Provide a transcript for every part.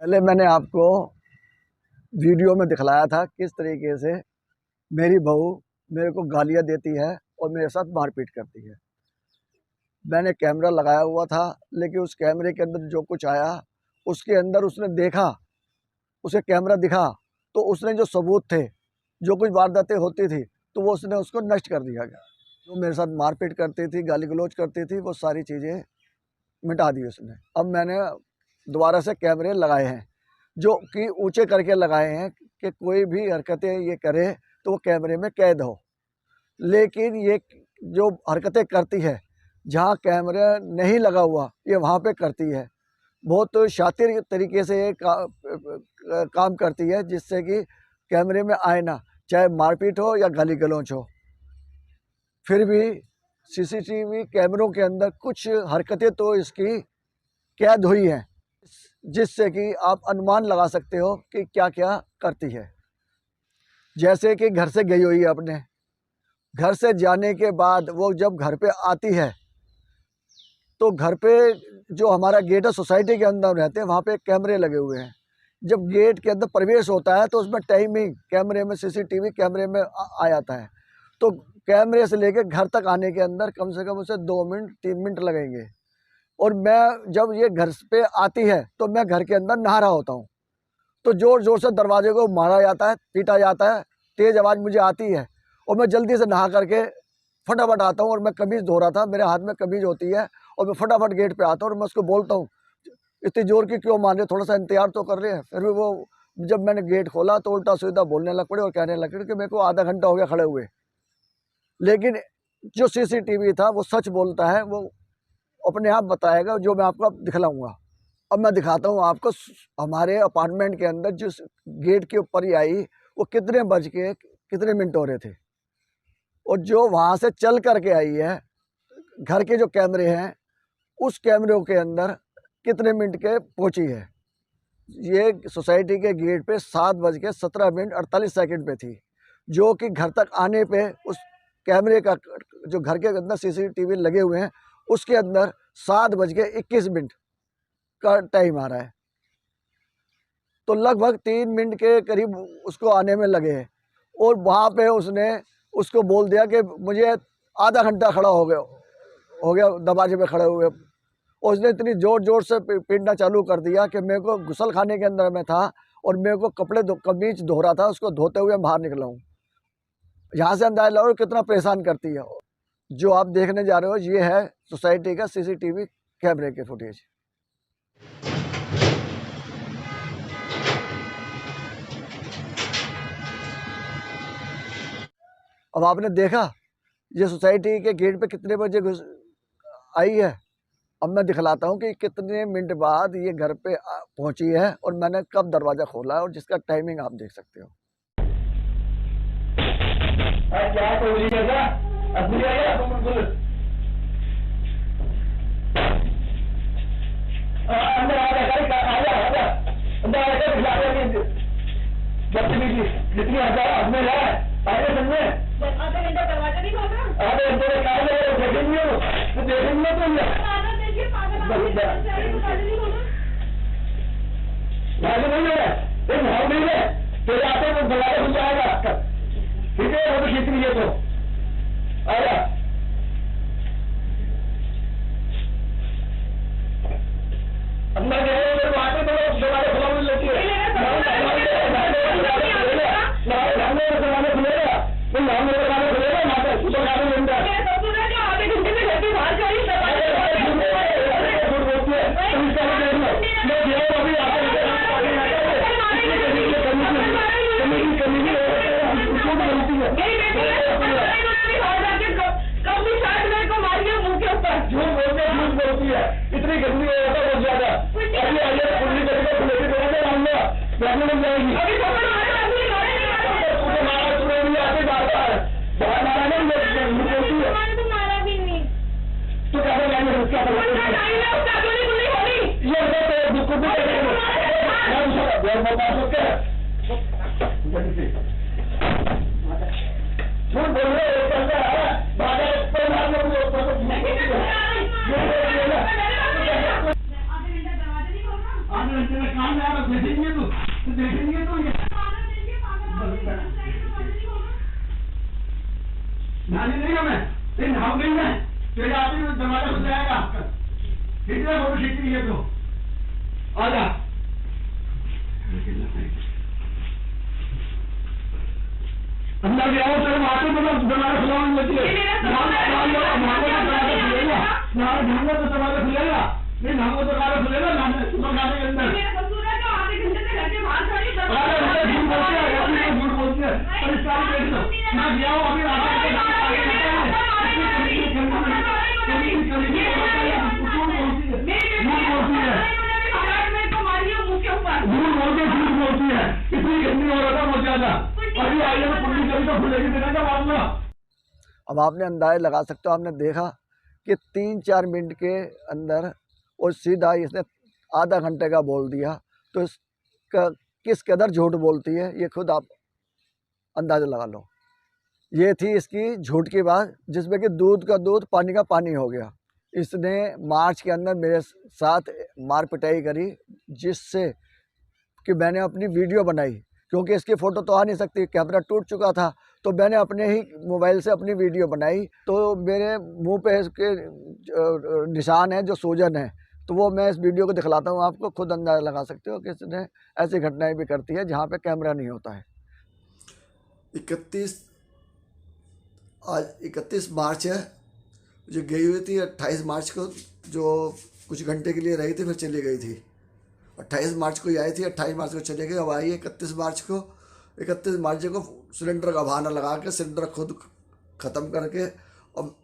पहले मैंने आपको वीडियो में दिखलाया था किस तरीके से मेरी बहू मेरे को गालियाँ देती है और मेरे साथ मारपीट करती है। मैंने कैमरा लगाया हुआ था, लेकिन उस कैमरे के अंदर जो कुछ आया उसके अंदर उसने देखा, उसे कैमरा दिखा तो उसने जो सबूत थे, जो कुछ वारदातें होती थी तो वो उसने उसको नष्ट कर दिया गया। जो मेरे साथ मारपीट करती थी, गाली गलौज करती थी, वो सारी चीज़ें मिटा दी उसने। अब मैंने दोबारा से कैमरे लगाए हैं, जो कि ऊंचे करके लगाए हैं कि कोई भी हरकतें ये करे तो वो कैमरे में कैद हो। लेकिन ये जो हरकतें करती है, जहाँ कैमरा नहीं लगा हुआ, ये वहाँ पे करती है। बहुत शातिर तरीके से ये काम करती है, जिससे कि कैमरे में आए ना, चाहे मारपीट हो या गाली गलौज हो। फिर भी सीसीटीवी कैमरों के अंदर कुछ हरकतें तो इसकी कैद हुई हैं, जिससे कि आप अनुमान लगा सकते हो कि क्या क्या करती है। जैसे कि घर से गई हुई है, अपने घर से जाने के बाद वो जब घर पे आती है तो घर पे जो हमारा गेट है, सोसाइटी के अंदर रहते हैं, वहाँ पे कैमरे लगे हुए हैं। जब गेट के अंदर प्रवेश होता है तो उसमें टाइमिंग कैमरे में, सीसीटीवी कैमरे में आ जाता है। तो कैमरे से लेकर घर तक आने के अंदर कम से कम उसे 2 मिनट 3 मिनट लगेंगे। और मैं जब ये घर पे आती है तो मैं घर के अंदर नहा रहा होता हूँ, तो ज़ोर ज़ोर से दरवाजे को मारा जाता है, पीटा जाता है, तेज़ आवाज़ मुझे आती है और मैं जल्दी से नहा करके फटाफट आता हूँ। और मैं कमीज़ धो रहा था, मेरे हाथ में कमीज़ होती है, और मैं फटाफट गेट पे आता हूँ और मैं उसको बोलता हूँ, इतनी ज़ोर की क्यों मार रहे, थोड़ा सा इंतजार तो कर रहे हैं। फिर भी वो, जब मैंने गेट खोला तो उल्टा सीधा बोलने लग पड़े और कहने लग पड़े कि मेरे को आधा घंटा हो गया खड़े हुए। लेकिन जो सीसीटीवी था वो सच बोलता है, वो अपने आप बताएगा, जो मैं आपको अब दिखलाऊंगा। अब मैं दिखाता हूँ आपको हमारे अपार्टमेंट के अंदर जिस गेट के ऊपर ही आई, वो कितने बज के कितने मिनट हो रहे थे, और जो वहाँ से चल करके आई है, घर के जो कैमरे हैं उस कैमरों के अंदर कितने मिनट के पहुँची है। ये सोसाइटी के गेट पे 7:17 पे थी, जो कि घर तक आने पे उस कैमरे का, जो घर के अंदर सीसीटीवी लगे हुए हैं, उसके अंदर 7:21 का टाइम आ रहा है। तो लगभग 3 मिनट के करीब उसको आने में लगे हैं। और वहाँ पे उसने उसको बोल दिया कि मुझे आधा घंटा खड़ा हो गया दरवाजे पे खड़े हुए। और उसने इतनी ज़ोर ज़ोर से पीटना चालू कर दिया कि मेरे को गुसल खाने के अंदर में था और मेरे को कमीज धो रहा था, उसको धोते हुए बाहर निकला हूँ। यहाँ से अंदाजा लगाओ कितना परेशान करती है। जो आप देखने जा रहे हो ये है सोसाइटी का सीसीटीवी कैमरे के फुटेज। अब आपने देखा ये सोसाइटी के गेट पे कितने बजे आई है। अब मैं दिखलाता हूँ कि कितने मिनट बाद ये घर पे पहुंची है और मैंने कब दरवाज़ा खोला है, और जिसका टाइमिंग आप देख सकते हो। आधा घंटा दरवाजा नहीं खोल रहा, ठीक है, वो तो खींच लीजिए तो आया। अपना जो है वहाँ पे तो दरवाजा खुला हुआ लेती है, इतनी गर्मी है बहुत ज्यादा। अभी आइए खुली करके खुलेगी तो बन जाएगी। अभी आते जाता है बहुत मारा नहीं, तो मारा भी नहीं तो कैसे जाएंगे उसका झूठ बोल रहे काम नानी नहीं हूँ मैं, तेरी नाव नहीं मैं, तेरे आते हुए दरवाजा खुल जाएगा आपका। खींच ले फोटो, खींच लीजिए तो आ जा। अंदर गया हो तेरे माथे में दरवाजा खुला हुआ बच्चे भांगो तो दरवाजा खुलेगा, नहीं भांगो तो दरवाजा खुलेगा सुबह खाने के अंदर। झूठ बोलती है मैं गया हूँ अभी झूठ बोलती है इतनी गंदी हो रहा था बहुत ज्यादा। अभी आई है पुलिस कभी तो खुलेगी देना क्या मामला। अब आपने अंदाज़ा लगा सकते हो, आपने देखा कि 3-4 मिनट के अंदर और सीधा इसने आधा घंटे का बोल दिया, तो इसका किस कदर झूठ बोलती है ये खुद आप अंदाज़ा लगा लो। ये थी इसकी झूठ की बात, जिसमें कि दूध का दूध पानी का पानी हो गया। इसने मार्च के अंदर मेरे साथ मार पिटाई करी, जिससे कि मैंने अपनी वीडियो बनाई, क्योंकि इसकी फ़ोटो तो आ नहीं सकती, कैमरा टूट चुका था। तो मैंने अपने ही मोबाइल से अपनी वीडियो बनाई, तो मेरे मुंह पे इसके निशान है जो सूजन है, तो वो मैं इस वीडियो को दिखलाता हूँ आपको, खुद अंदाज़ा लगा सकते हो कि इसने ऐसी घटनाएं भी करती है जहाँ पे कैमरा नहीं होता है। 31 मार्च है, जो गई हुई थी 28 मार्च को, जो कुछ घंटे के लिए रही थी फिर चली गई थी। 28 मार्च को ही आई थी, 28 मार्च को चले गए। अब आई 31 मार्च को। 31 मार्च को सिलेंडर का बहाना लगा के सिलेंडर खुद ख़त्म करके, और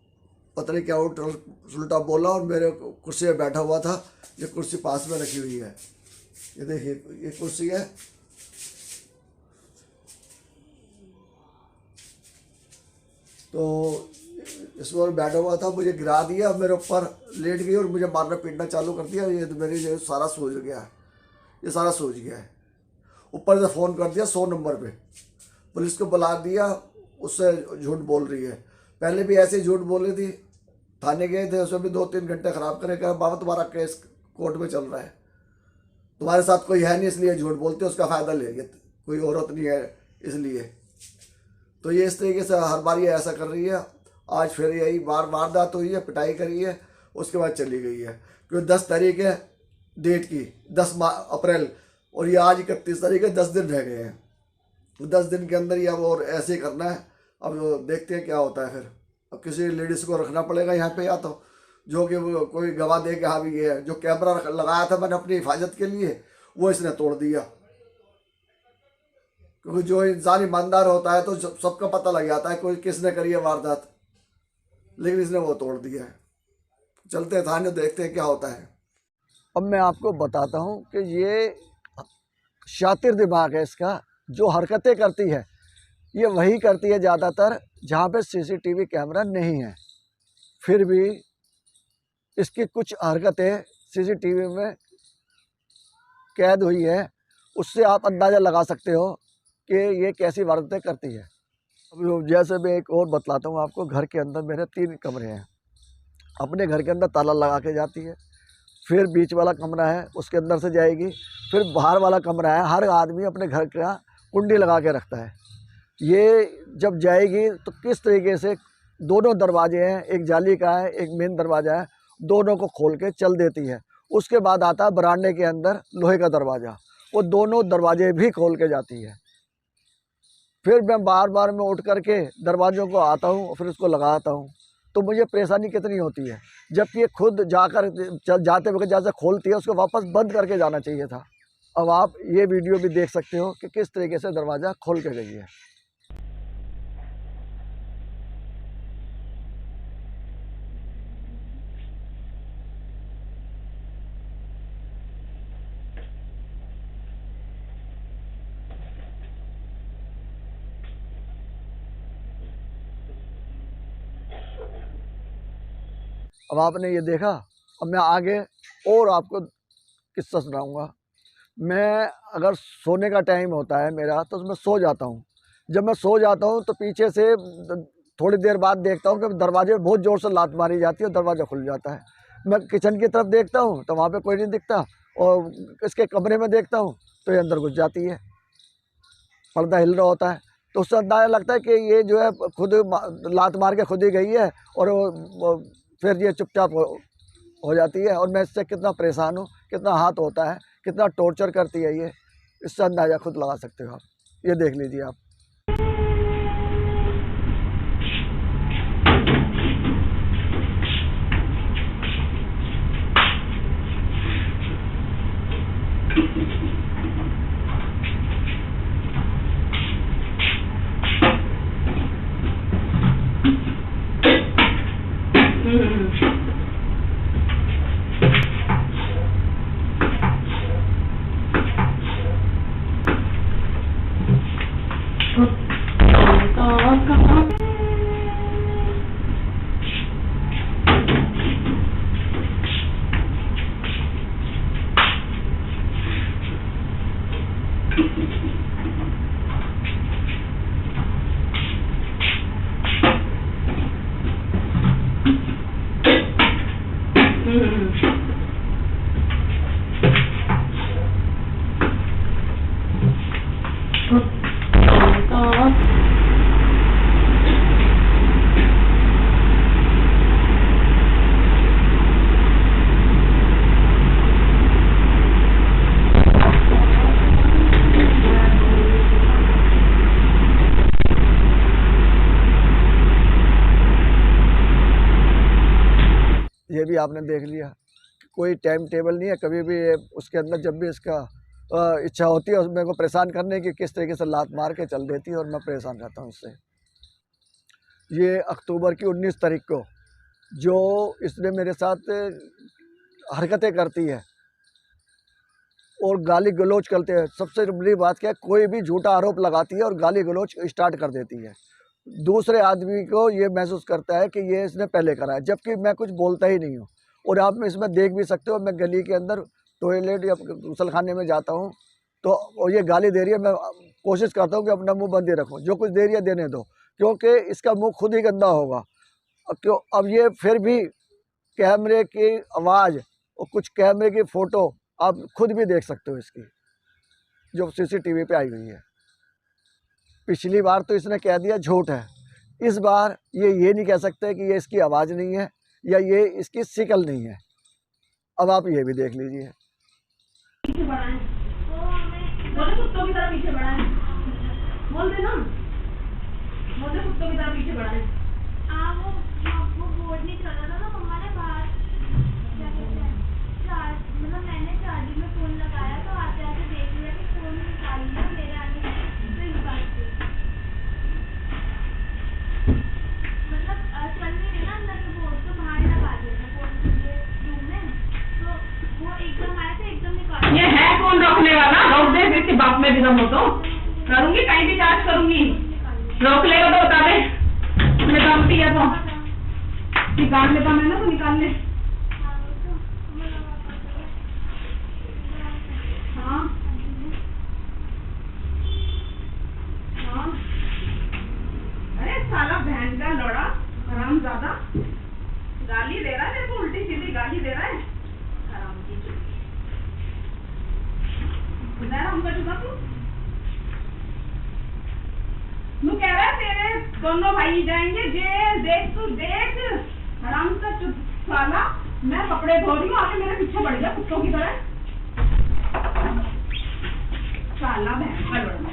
पता नहीं क्या उल्टा बोला, और मेरे कुर्सी पे बैठा हुआ था। ये कुर्सी पास में रखी हुई है, ये देखिए ये कुर्सी है। तो इस पर बैठा हुआ था, मुझे गिरा दिया, मेरे ऊपर लेट गई और मुझे मारना पीटना चालू कर दिया। ये तो मेरी जो सारा सूझ गया है, ये सारा सूझ गया है। ऊपर से फ़ोन कर दिया 100 नंबर पे, पुलिस को बुला दिया, उससे झूठ बोल रही है। पहले भी ऐसे ही झूठ बोली थी, थाने गए थे, उसमें भी 2-3 घंटे ख़राब करे। कहा बाबा तुम्हारा केस कोर्ट में चल रहा है, तुम्हारे साथ कोई है नहीं इसलिए झूठ बोलते, उसका फ़ायदा लेंगे, कोई औरत नहीं है इसलिए। तो ये इस तरीके से हर बार ये ऐसा कर रही है। आज फिर यही वारदात हुई है, पिटाई करी है, उसके बाद चली गई है। क्योंकि 10 तारीख है डेट की, 10 अप्रैल, और ये आज 31 तारीख है, 10 दिन रह गए हैं। 10 दिन के अंदर ही अब और ऐसे ही करना है। अब देखते हैं क्या होता है फिर। अब किसी लेडीज़ को रखना पड़ेगा यहाँ पे, या तो जो कि कोई गवाह दे के हाँ भी ये है। जो कैमरा लगाया था मैंने अपनी हिफाजत के लिए, वो इसने तोड़ दिया। क्योंकि जो इंसान ईमानदार होता है तो सबका पता लग जाता है कोई किसने करी है वारदात, लेकिन इसने वो तोड़ दिया है। चलते हैं थाने, देखते हैं क्या होता है। अब मैं आपको बताता हूँ कि ये शातिर दिमाग है इसका, जो हरकतें करती है ये वही करती है ज़्यादातर जहाँ पे सीसीटीवी कैमरा नहीं है। फिर भी इसकी कुछ हरकतें सीसीटीवी में कैद हुई है, उससे आप अंदाज़ा लगा सकते हो कि ये कैसी वारदातें करती है। अब जैसे मैं एक और बतलाता हूँ आपको। घर के अंदर मेरे 3 कमरे हैं। अपने घर के अंदर ताला लगा के जाती है, फिर बीच वाला कमरा है उसके अंदर से जाएगी, फिर बाहर वाला कमरा है। हर आदमी अपने घर का कुंडी लगा के रखता है। ये जब जाएगी तो किस तरीके से दोनों दरवाजे हैं, एक जाली का है एक मेन दरवाज़ा है, दोनों को खोल के चल देती है। उसके बाद आता है बरामदे के अंदर लोहे का दरवाज़ा, वो दोनों दरवाजे भी खोल के जाती है। फिर मैं बार बार मैं उठ करके दरवाज़ों को आता हूँ, फिर उसको लगाता हूँ। तो मुझे परेशानी कितनी होती है, जबकि ये खुद जाकर जाते वक्त जैसे खोलती है उसको वापस बंद करके जाना चाहिए था। अब आप ये वीडियो भी देख सकते हो कि किस तरीके से दरवाज़ा खोल के गई है। अब आपने ये देखा, अब मैं आगे और आपको किस्सा सुनाऊंगा। मैं अगर सोने का टाइम होता है मेरा तो मैं सो जाता हूँ। जब मैं सो जाता हूँ तो पीछे से थोड़ी देर बाद देखता हूँ कि दरवाजे बहुत ज़ोर से लात मारी जाती है और दरवाज़ा खुल जाता है। मैं किचन की तरफ देखता हूँ तो वहाँ पे कोई नहीं दिखता, और इसके कमरे में देखता हूँ तो ये अंदर घुस जाती है। पर्दा हिल रहा होता है, तो उससे अंदाज़ा लगता है कि ये जो है खुद लात मार के खुद ही गई है और वो फिर ये चुपचाप हो जाती है। और मैं इससे कितना परेशान हूँ, कितना हाथ होता है, कितना टॉर्चर करती है ये, इससे अंदाज़ा खुद लगा सकते हो आप। ये देख लीजिए आप। ये भी आपने देख लिया, कोई टाइम टेबल नहीं है। कभी भी उसके अंदर जब भी इसका इच्छा होती है और मेरे को परेशान करने की, किस तरीके से लात मार के चल देती है और मैं परेशान रहता हूँ इससे। ये अक्टूबर की 19 तारीख को जो इसने मेरे साथ हरकतें करती है और गाली गलौज करते हैं। सबसे बड़ी बात क्या है, कोई भी झूठा आरोप लगाती है और गाली गलौज स्टार्ट कर देती है। दूसरे आदमी को ये महसूस करता है कि ये इसने पहले करा है, जबकि मैं कुछ बोलता ही नहीं हूँ। और आप में इसमें देख भी सकते हो, मैं गली के अंदर टॉयलेट या गुसलखाने में जाता हूँ तो ये गाली दे रही है। मैं कोशिश करता हूँ कि अपना मुंह बंद ही रखूँ, जो कुछ दे रही है देने दो, क्योंकि इसका मुंह खुद ही गंदा होगा। अब ये फिर भी कैमरे की आवाज़ और कुछ कैमरे की फ़ोटो आप खुद भी देख सकते हो इसकी, जो CCTV पे आई हुई है। पिछली बार तो इसने कह दिया झूठ है, इस बार ये नहीं कह सकते कि ये इसकी आवाज़ नहीं है या ये इसकी शिकल नहीं है। अब आप ये भी देख लीजिए। पीछे बढ़ाएं, बोले कुत्तों की तरह पीछे बढ़ाएं, बोल देना, बोले कुत्तों की तरह पीछे बढ़ाएं। वो बोर्ड नहीं चल रहा था ना, मम्मा ने बाहर क्या कहते हैं मतलब मैंने चार्जिंग में फोन लगाया तो आते आते देख लिया कि फोन निकाल लिया मेरे आने से इस बात से मतलब चल नहीं रही ना अंदर से बोर्ड, तो बाहर लगा दिया था फोन ये रूम में, तो वो एकदम आए थे एकदम निकाल। ये है कौन रोकने वाला? रोक दे, इसके बाप में भी दम हो तो करूंगी, कहीं भी जांच करूंगी। रोक लेगा तो बता दे, मैं दम पिया तो निकाल लेता मैं ना, तो निकाल ले। हाँ हाँ, अरे साला बहन का लौड़ा हरामजादा गाली दे रहा है मेरे को, उल्टी सीधी गाली दे रहा है हराम की चुकी। हमका चुका तू कह रहा है तेरे दोनों भाई जाएंगे, जे देख तू देख हराम का चुप साला। मैं कपड़े धो रही हूँ, आके मेरे पीछे बढ़ गया कुत्तों की तरह साला बहन का लौड़ा।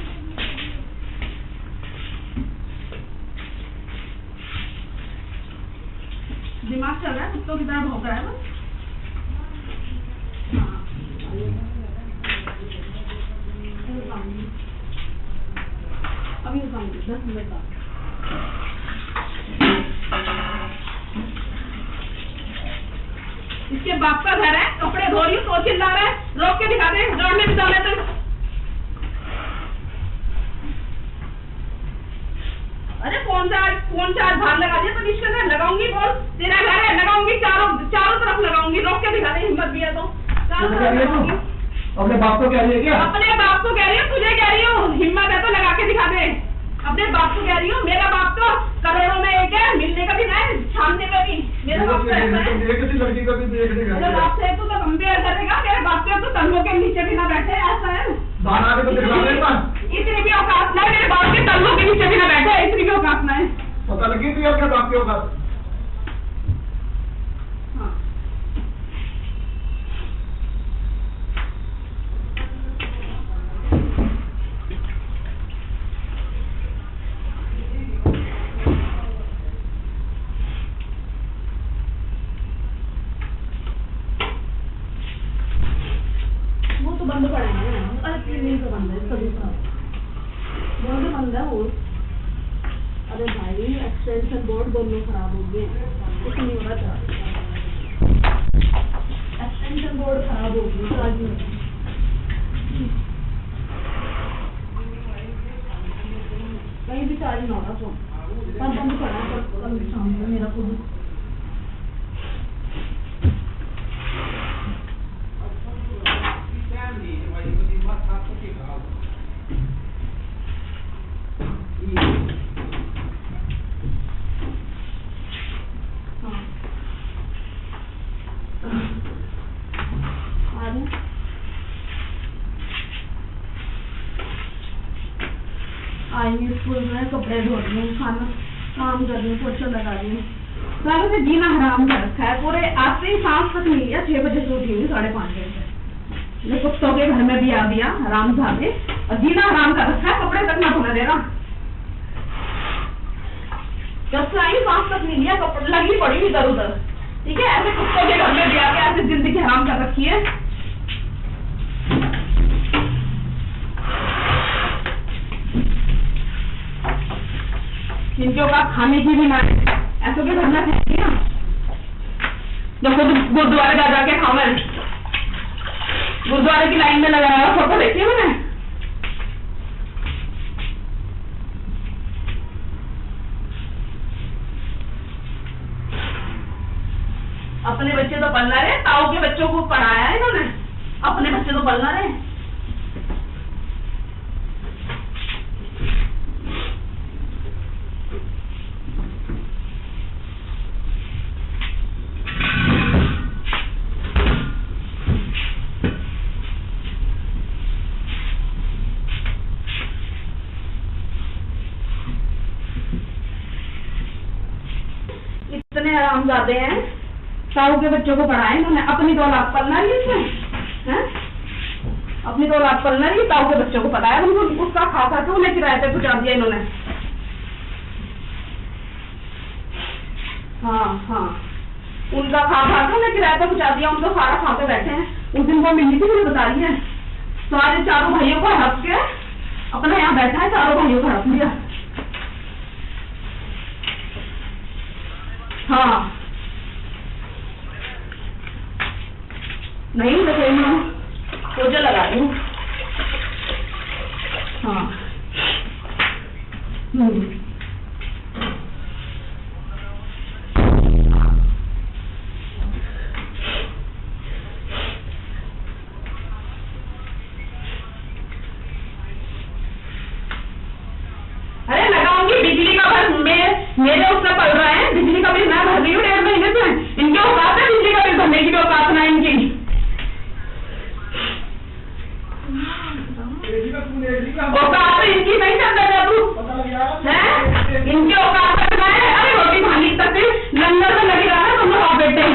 दिमाग चल रहा है, कुत्तों की तरह भौंक रहा है बस। अभी 10 मिनट बाद इसके बाप का घर है, कपड़े धो रही हूँ तो चिल्ला रहा है, रोक के दिखा दे, दौड़ने भी दौड़े तो। अरे फोन चार्ज बाहर लगा दिया तो निश्चित है लगाऊंगी, बोल तेरा घर है, लगाऊंगी, चारों तरफ लगाऊंगी, रोक के दिखा दे, हिम्मत भी है तो चारों तरफ लगाऊंगी। अपने बाप को कह रही है क्या? अपने बाप को कह रही हूँ, तुझे कह रही हूँ, हिम्मत है तो लगा के दिखा दे। अपने बाप को कह रही हूँ, मेरा बाप तो करोड़ों में एक है, मिलने का भी नहीं, छानने में भी मेरा बाप तो ऐसा है। लड़की का भी मेरे बाप से तो कंपेयर करेगा, मेरे बाप से तो तंगों के नीचे भी ना बैठे, ऐसा है। बाहर आके तो दिखला दे। इतनी भी औकात ना है, मेरे बाप के तल्लों के नीचे भी ना बैठा है, इतनी भी औकात ना है। पता लगी थी अपने बाप के औकात। हाँ। वो तो बंद पड़ा है, अरे क्लीनिंग तो बंद है, सभी का बोर्ड बंद है वो। अरे भाई एक्सटेंशन बोर्ड दोनों खराब हो गए, कुछ नहीं होना चाहिए। एक्सटेंशन बोर्ड खराब हो गई, चार्ज नहीं। कहीं भी चार्ज ना हो रहा फोन, पर बंद पड़ा है, पर कल शाम को मेरा खुद आई स्कूल में कपड़े धो रही हूँ, खाना काम कर रही हूँ, पोछा लगा रही हूँ। सालों से जीना हराम कर रखा है, पूरे आज से ही सांस तक नहीं लिया। 6 बजे से उठी हुई, 5:30 बजे से। मैं कुत्तों के घर में भी आ दिया हराम खाते, और जीना हराम कर रखा है, कपड़े तक ना धोने देना। जब से आई सांस तक नहीं लिया, कपड़े लगी पड़ी इधर उधर, ठीक है। ऐसे कुत्तों के घर में भी आके ऐसे जिंदगी हराम कर रखी है। जिनके औकात खाने की भी ना ऐसो के घर में खाएंगे ना, जब खुद गुरुद्वारे जा जाके खावे, गुरुद्वारे की लाइन में लगा रहा, फोटो देखी मैंने। अपने बच्चे तो पल रहे, ताऊ के बच्चों को पढ़ाया है इन्होंने, अपने बच्चे तो पल रहे। इतने हरामजादे हैं, ताऊ के बच्चों को पढ़ाए इन्होंने, अपनी तो औलाद पलना नहीं इसमें, हैं? अपनी तो औलाद पलना नहीं, ताऊ के बच्चों को पढ़ाया, उनको उसका खा खा के उन्हें किराए पे पहुंचा दिया इन्होंने। हाँ हाँ, उनका खा खा के उन्हें किराए पे पहुंचा दिया, उनको सारा खा के बैठे हैं। उस दिन वो मिली थी, मुझे बता रही है, सारे चारों भाइयों को हड़प के अपना यहाँ बैठा है, चारों भाइयों को हड़प लिया। हाँ नहीं, मैं पोछा लगा रही हूँ। हाँ अरे लगाऊंगी, बिजली का बिल मेरे उससे पड़ रहा है, बिजली का बिल मैं भर रही हूँ 1.5 महीने से। इनके औकात है बिजली का बिल भरने की भी औकात ना इनकी। औकात तो इनकी नहीं चलता तू है, इनके औकात तक है। अरे रोटी खाने तक लंगर में लगी रहा है तुम लोग बेटे,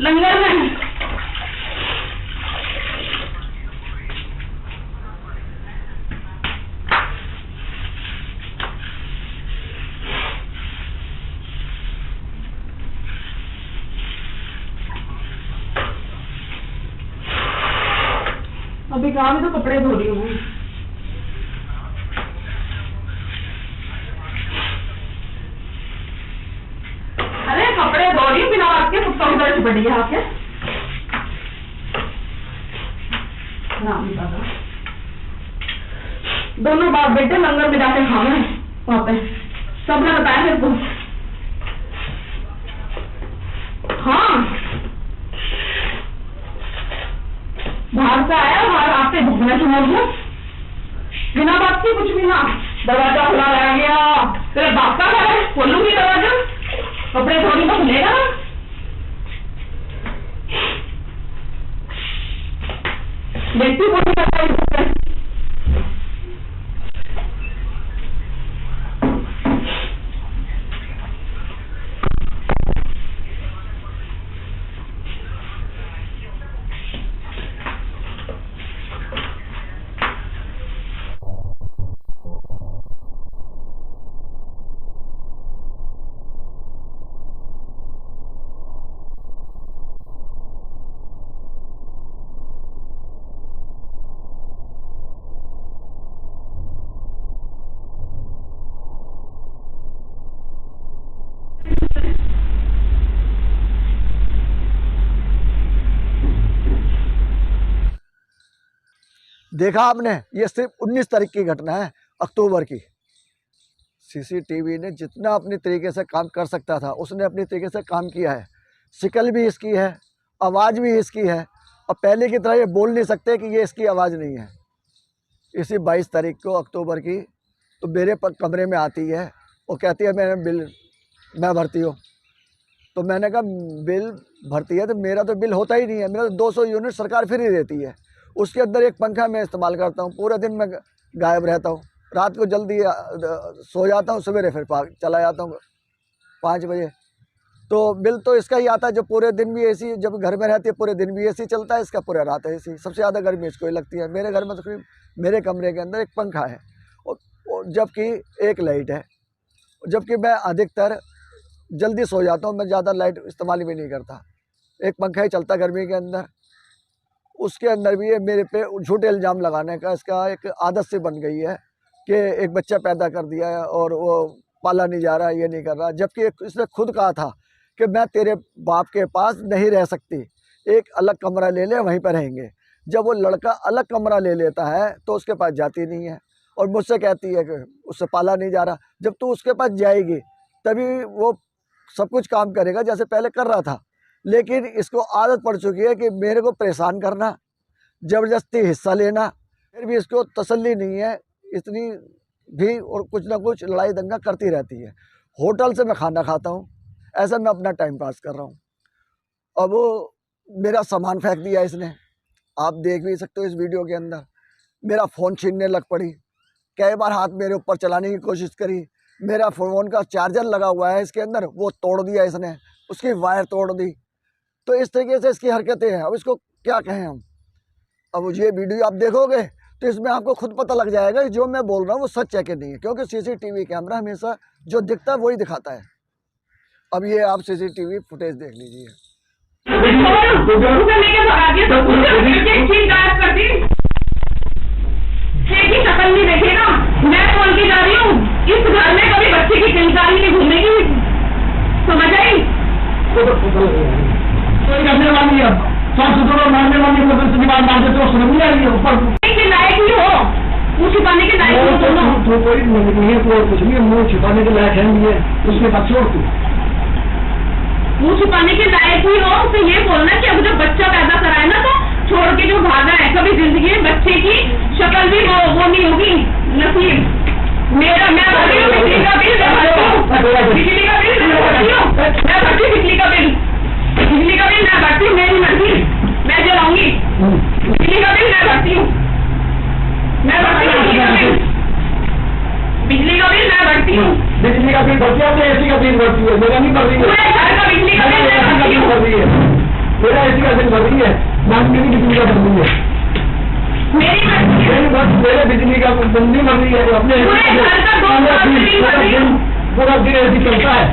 लंगर में। अभी काम में तो कपड़े धो रही हूँ। अरे कपड़े धो रही हूँ बिना बात के, कुत्तों की तरह चिपट गया आके। दोनों बाप बेटे लंगर में जाके खावे वहां पे, सबने बताया मेरे को। हाँ बाहर से आया, बाहर आते भूखना शुरू हो गया, बिना बात की कुछ भी ना। दरवाजा खुला रह गया, तेरे बाप का घर है, खोलूंगी दरवाजा, कपड़े धोने को खुलेगा ना। देखती देखा आपने, ये सिर्फ 19 तारीख की घटना है, अक्टूबर की। सीसीटीवी ने जितना अपनी तरीके से काम कर सकता था उसने अपनी तरीके से काम किया है। शक्ल भी इसकी है, आवाज़ भी इसकी है, और पहले की तरह ये बोल नहीं सकते कि ये इसकी आवाज़ नहीं है। इसी 22 तारीख को अक्टूबर की तो मेरे कमरे में आती है और कहती है मेरा बिल मैं भरती हूँ। तो मैंने कहा बिल भरती है तो मेरा तो बिल होता ही नहीं है, मेरा तो 200 यूनिट सरकार फ्री देती है, उसके अंदर एक पंखा मैं इस्तेमाल करता हूँ, पूरा दिन मैं गायब रहता हूँ, रात को जल्दी सो जाता हूँ, सवेरे फिर चला जाता हूँ 5 बजे। तो बिल तो इसका ही आता है जो पूरे दिन भी एसी, जब घर में रहती है पूरे दिन भी एसी चलता है, इसका पूरा रात है एसी। सबसे ज़्यादा गर्मी इसको ही लगती है। मेरे घर में तकरीबन मेरे कमरे के अंदर एक पंखा है और जबकि एक लाइट है, जबकि मैं अधिकतर जल्दी सो जाता हूँ, मैं ज़्यादा लाइट इस्तेमाल भी नहीं करता, एक पंखा ही चलता गर्मी के अंदर। उसके अंदर भी ये मेरे पे झूठे इल्ज़ाम लगाने का इसका एक आदत सी बन गई है कि एक बच्चा पैदा कर दिया है और वो पाला नहीं जा रहा, ये नहीं कर रहा, जबकि इसने खुद कहा था कि मैं तेरे बाप के पास नहीं रह सकती, एक अलग कमरा ले ले, वहीं पर रहेंगे। जब वो लड़का अलग कमरा ले लेता है तो उसके पास जाती नहीं है और मुझसे कहती है कि उससे पाला नहीं जा रहा। जब तू उसके पास जाएगी तभी वो सब कुछ काम करेगा जैसे पहले कर रहा था। लेकिन इसको आदत पड़ चुकी है कि मेरे को परेशान करना, ज़बरदस्ती हिस्सा लेना, फिर भी इसको तसल्ली नहीं है इतनी भी, और कुछ ना कुछ लड़ाई दंगा करती रहती है। होटल से मैं खाना खाता हूँ, ऐसा मैं अपना टाइम पास कर रहा हूँ। अब वो मेरा सामान फेंक दिया इसने, आप देख भी सकते हो इस वीडियो के अंदर। मेरा फ़ोन छीनने लग पड़ी, कई बार हाथ मेरे ऊपर चलाने की कोशिश करी। मेरा फ़ोन का चार्जर लगा हुआ है इसके अंदर, वो तोड़ दिया इसने, उसकी वायर तोड़ दी। तो इस तरीके से इसकी हरकतें हैं। अब इसको क्या कहें हम। अब ये वीडियो आप देखोगे तो इसमें आपको खुद पता लग जाएगा कि जो मैं बोल रहा हूँ वो सच है कि नहीं है, क्योंकि सीसीटीवी कैमरा हमेशा जो दिखता है वही दिखाता है। अब ये आप सीसीटीवी फुटेज देख लीजिए। शक्ल नहीं देखेगा, मैं बोल के जा रही हूँ, इस घर में कभी बच्चे की चिंगारी नहीं घूमेगी, समझ आई? करने वाली है, साफ सुथरा मारने वाली दीवार मार देते हो, समझ नहीं आ रही है ऊपर के लायक ही हो, मुँह छिपाने के लायक हो दोनों। तो कोई नहीं है, तो कुछ नहीं, मुँह छिपाने के लायक है नहीं है, उसके बाद छोड़ तू मुँह छिपाने के लायक ही हो। तो ये बोलना कि अब जब बच्चा पैदा कराए ना तो छोड़ के जो भागा है, कभी जिंदगी में बच्चे की शक्ल भी वो नहीं होगी नसीब। मेरा मैं भरती हूँ बिजली का बिल, बिजली का बिल मैं भरती हूँ, मैं भरती हूँ बिजली का बिल, बिजली का बिल मैं भरती हूँ, मेरी मर्जी, मैं जलाऊंगी बिजली का बिल, मैं भरती हूँ, मैं भरती हूँ बिजली का बिल, बिजली का बिल मैं भरती हूँ। बिजली का बिल भरती है, एसी का बिल भरती है, मेरा नहीं भर रही है, पूरे घर का बिजली का बिल मैं भरती हूँ, भर रही है, मेरा एसी का बिल भर रही है, मेरी बिजली का भर रही है, मेरी मर्जी, मेरे बिजली का बिल नहीं भर रही है, अपने पूरा दिन एसी चलता है,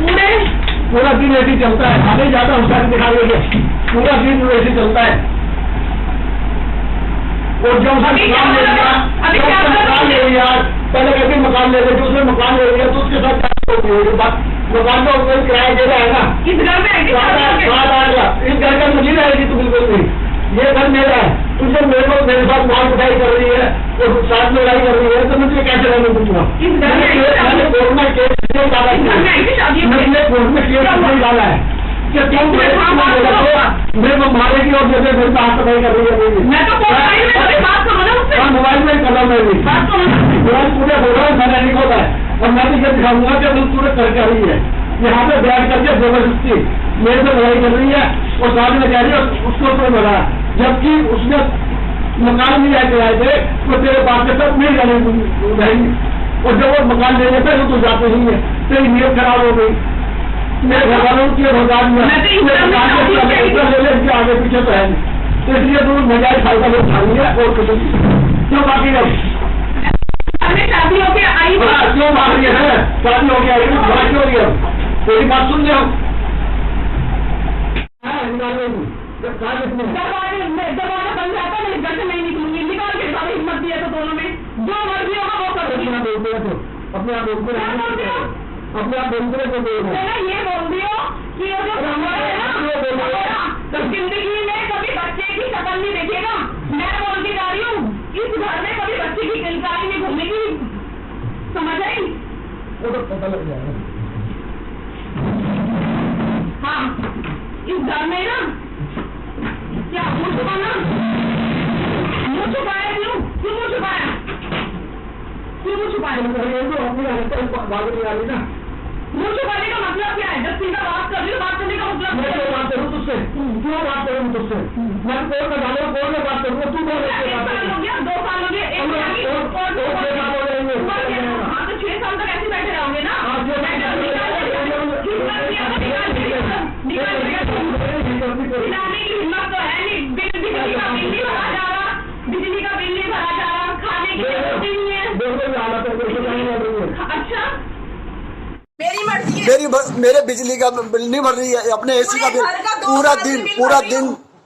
पूरा दिन एसी चलता है, आगे ज्यादा होशियार दिखा देंगे, पूरा दिन एसी चलता है। और जो उसने मकान ले लिया, मकान ले लिया, पहले कभी मकान ले लिया, उसने मकान ले लिया तो उसके साथ मकान का उसने किराया दे रहा है ना, इस घर में इस घर का मुझे रहेगी तो बिल्कुल नहीं, ये घर मेरा है, तुझे मेरे साथ मार पिटाई कर रही है और साथ में लड़ाई कर रही है, तो मुझे कैसे रहने दूंगा? मैंने कोर्ट में केस नहीं डाला है, मैंने कोर्ट में केस नहीं डाला है कि क्यों मेरे को मारेगी और मेरे घर में हाथ पटाई कर रही है। मैं तो मोबाइल में कर रहा हूँ, मैं भी मोबाइल पूरे हो रहा है, मैंने नहीं खोला है और मैं भी ये दिखाऊंगा कि वो पूरे करके रही है, यहाँ पे बैठ करके जबरदस्ती मेरे से लड़ाई कर रही है और साथ में कह रही है उसको तो लगा, जबकि उसने मकान नहीं आए किराए थे तो तेरे बाप के साथ नहीं जाने रहेंगी, और जब वो मकान लेने पे तो जाते ही है, तेरी नीयत खराब हो गई, मेरे घर वालों की भगवान में आगे पीछे तो है नहीं, तो इसलिए तुम नजायज फायदा लोग खा लिया और कुछ क्यों बाकी रहो, शादी होके आई, क्यों भाग रही है, शादी हो गया बात क्यों हो गया, तेरी बात सुन लो। दरवाजा बन जाता है, मैं घर से नहीं निकलूंगी, निकाल के सारी हिम्मत दी है तो दोनों में जो मर्जी होगा वो करो। अपने आप बोलते रहे, अपने आप बोलते रहे, ये बोल दियो कि वो जो है ना, तो जिंदगी में कभी बच्चे की शक्ल नहीं देखेगा। मैं बोल के जा रही हूँ, इस घर पता लग जाएगा। हाँ, इस घर में ना क्या मुँह छुपाना, मुँह छुपाया क्यों मुँह छुपाया, क्यों मुँह छुपाया? बात नहीं आ रही ना, मुँह छुपाने का मतलब क्या है? जब सीधा बात कर रही हो, बात करने का मतलब मैं क्यों बात करूँ तुझसे? क्यों बात करूँ तुझसे? मैं कोर्ट में डालूँ, कोर्ट में बात करूँ, तू बोल रही है? 1 साल हो गया, 2 साल हो गया, 1 साल की हाँ तो 6 साल तक ऐसे बैठे रहोगे ना? दिलाने की हिम्मत तो है नहीं, बिजली का बिल नहीं भरा जा रहा, बिजली का बिल नहीं भरा जा रहा, खाने की रोटी नहीं है। अच्छा मेरी मर्जी है, मेरे बिजली का बिल नहीं भर रही है, अपने एसी का बिल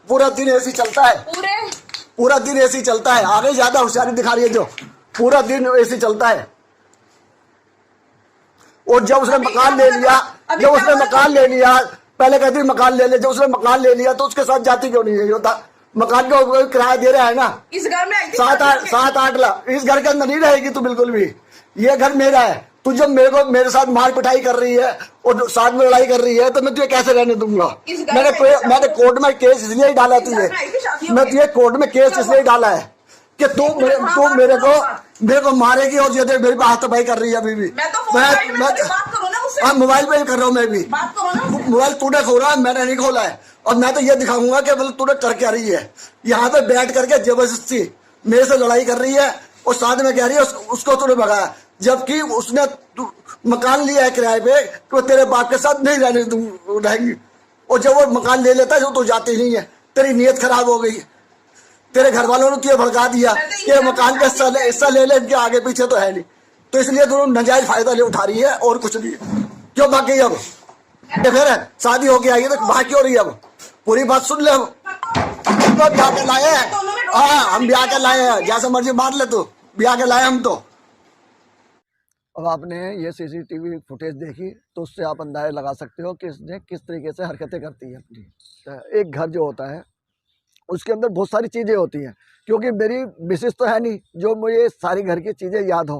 पूरा दिन एसी चलता है, पूरा दिन एसी चलता है। आगे ज्यादा होशियारी दिखा रही है जो, पूरा दिन एसी चलता है। और जब उसने मकान ले लिया, पहले कहती मकान ले ले, जब उसने मकान ले लिया तो उसके साथ जाती क्यों नहीं है? होता मकान का किराया दे रहा है ना, इस घर में 7-8 लाख। इस घर के अंदर नहीं रहेगी तू बिल्कुल भी, ये घर मेरा है। तू जब मेरे साथ मार पिटाई कर रही है और साथ में लड़ाई कर रही है तो मैं तुझे कैसे रहने दूंगा? मैंने कोर्ट में केस इसलिए ही डाला तुझे, मैं तुझे कोर्ट में केस इसलिए ही डाला है कि तू मेरे को मारेगी और ये मेरे पे हाथापाई कर रही है अभी भी। मैं मोबाइल पे ही कर रहा हूँ, मैं भी मोबाइल तूने खोला है, मैंने नहीं खोला है। और मैं तो ये दिखाऊंगा कि मतलब तूने कर क्या रही है, यहाँ पे बैठ करके जबरदस्ती मेरे से लड़ाई कर रही है और साथ में कह रही है उसको तूने भगाया, जबकि उसने मकान लिया है किराए पे कि वो तेरे बाप के साथ नहीं रहेंगी। और जब वो मकान ले लेता है तो जाती नहीं है, तेरी नीयत खराब हो गई। तेरे घर वालों ने तुझे भड़का दिया कि मकान का हिस्सा ले ले, इनके आगे पीछे तो है नहीं, तो इसलिए तू नाजायज फायदा ले उठा रही है और कुछ नहीं। क्यों भाग गई? अब फिर शादी होके आई है तो भाग क्यों रही है? अब पूरी बात सुन ले। अब ब्याह के लाए हैं, हाँ हम ब्याह के लाए हैं, जैसे मर्जी मार ले तू, ब्याह के लाए हम तो। अब आपने ये सीसीटीवी फुटेज देखी तो उससे आप अंदाजा लगा सकते हो कि इसने किस तरीके से हरकतें करती है अपनी। एक घर जो होता है उसके अंदर बहुत सारी चीज़ें होती हैं, क्योंकि मेरी मिसेस तो है नहीं जो मुझे सारी घर की चीज़ें याद हो।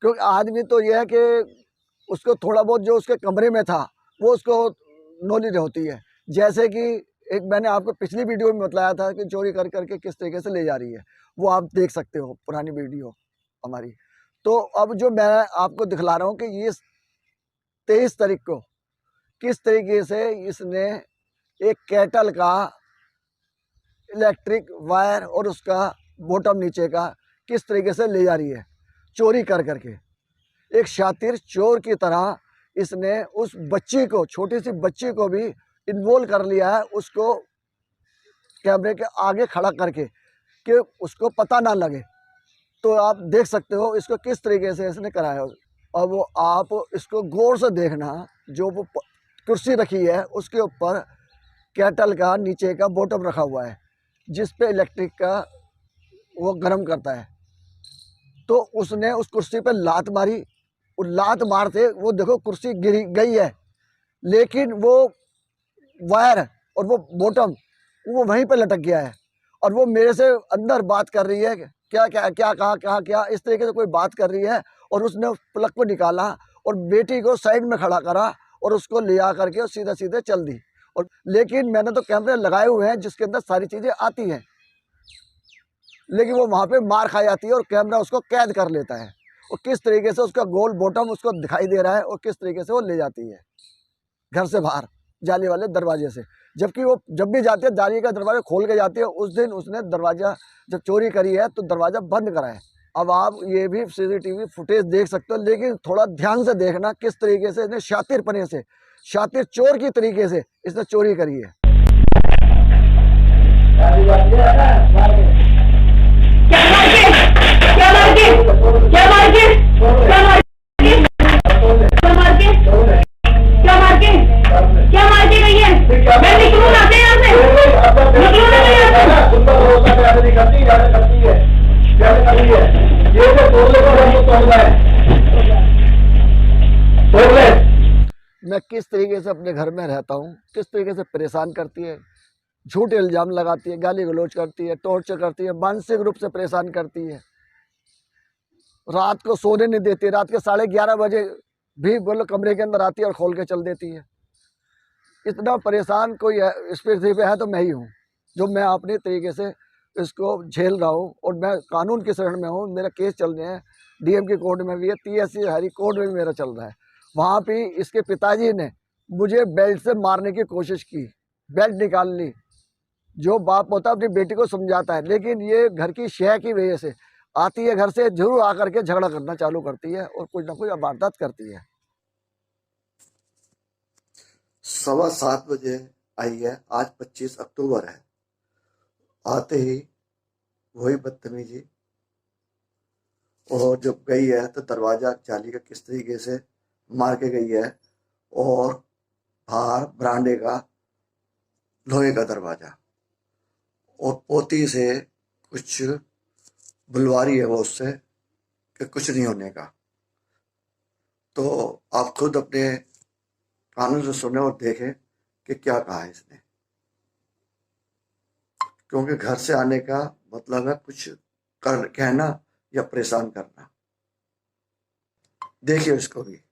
क्योंकि आदमी तो यह है कि उसको थोड़ा बहुत जो उसके कमरे में था वो उसको नॉलेज होती है। जैसे कि एक मैंने आपको पिछली वीडियो में बताया था कि चोरी कर करके किस तरीके से ले जा रही है, वो आप देख सकते हो पुरानी वीडियो हमारी। तो अब जो मैं आपको दिखला रहा हूँ कि ये 23 तारीख को किस तरीके से इसने एक केटल का इलेक्ट्रिक वायर और उसका बॉटम नीचे का किस तरीके से ले जा रही है चोरी कर करके। एक शातिर चोर की तरह इसने उस बच्ची को, छोटी सी बच्ची को भी इन्वॉल्व कर लिया है, उसको कैमरे के आगे खड़ा करके कि उसको पता ना लगे। तो आप देख सकते हो इसको किस तरीके से इसने कराया। और वो आप इसको गौर से देखना, जो वो कुर्सी रखी है उसके ऊपर केटल का नीचे का बॉटम रखा हुआ है जिस पे इलेक्ट्रिक का वो गर्म करता है। तो उसने उस कुर्सी पे लात मारी, और लात मारते वो देखो कुर्सी गिरी गई है, लेकिन वो वायर और वो बॉटम वो वहीं पे लटक गया है। और वो मेरे से अंदर बात कर रही है, क्या क्या क्या कहा क्या इस तरीके से कोई बात कर रही है। और उसने प्लग को निकाला और बेटी को साइड में खड़ा करा और उसको ले आ करके और सीधे सीधे चल दी। और लेकिन मैंने तो कैमरे लगाए हुए हैं जिसके अंदर सारी चीज़ें आती हैं, लेकिन वो वहाँ पे मार खा जाती है और कैमरा उसको कैद कर लेता है। और किस तरीके से उसका गोल बॉटम उसको दिखाई दे रहा है और किस तरीके से वो ले जाती है घर से बाहर जाली वाले दरवाजे से। जबकि वो जब भी जाती है जाली का दरवाजा खोल के जाती है। उस दिन उसने दरवाज़ा जब चोरी करी है तो दरवाज़ा बंद करा है। अब आप ये भी सीसीटीवी फुटेज देख सकते हो, लेकिन थोड़ा ध्यान से देखना किस तरीके से इसने शातिरपने से, शातिर चोर की तरीके से इसने चोरी करी है। मैं किस तरीके से अपने घर में रहता हूँ, किस तरीके से परेशान करती है, झूठे इल्जाम लगाती है, गाली गलौज करती है, टॉर्चर करती है, मानसिक रूप से परेशान करती है, रात को सोने नहीं देती। रात के 11:30 बजे भी बोलो कमरे के अंदर आती है और खोल के चल देती है। इतना परेशान कोई है इस पृथ्वी पे है तो मैं ही हूँ, जो मैं अपने तरीके से इसको झेल रहा हूँ। और मैं कानून की शरण में हूँ। मेरा केस चल रहे हैं डीएम की कोर्ट में भी है, TSC हाई कोर्ट में भी मेरा चल रहा है। वहाँ पे इसके पिताजी ने मुझे बेल्ट से मारने की कोशिश की, बेल्ट निकाल ली। जो बाप होता है अपनी बेटी को समझाता है, लेकिन ये घर की शय की वजह से आती है, घर से जरूर आकर के झगड़ा करना चालू करती है और कुछ ना कुछ वारदात करती है। 7:15 बजे आई है। आज 25 अक्टूबर है। आते ही वही बदतमीजी, और जब गई है तो दरवाजा जाली का किस तरीके से मार के गई है, और बाहर बरामदे का लोहे का दरवाजा, और पोती से कुछ बुलवारी है वो उससे कि कुछ नहीं होने का। तो आप खुद अपने कानून से सुने और देखें कि क्या कहा है इसने, क्योंकि घर से आने का मतलब है कुछ कर कहना या परेशान करना। देखिए इसको भी।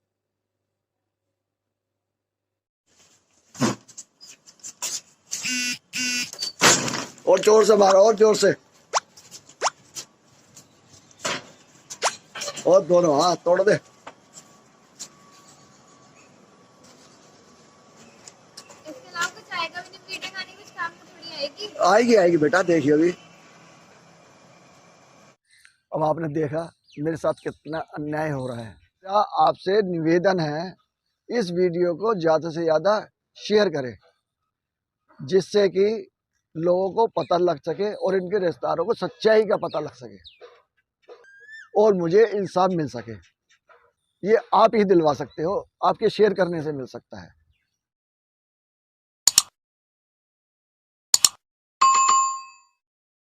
और जोर से मारो, और जोर से, और दोनों हाथ तोड़ दे। इसके अलावा कुछ आएगा भी नहीं, पीटे खाने कुछ काम तो थोड़ी आएगी। आएगी आएगी बेटा, देखिए अभी। अब आपने देखा मेरे साथ कितना अन्याय हो रहा है। क्या आपसे निवेदन है, इस वीडियो को ज़्यादा से ज़्यादा शेयर करें, जिससे कि लोगों को पता लग सके और इनके रिश्तेदारों को सच्चाई का पता लग सके और मुझे इंसाफ मिल सके। ये आप ही दिलवा सकते हो, आपके शेयर करने से मिल सकता है।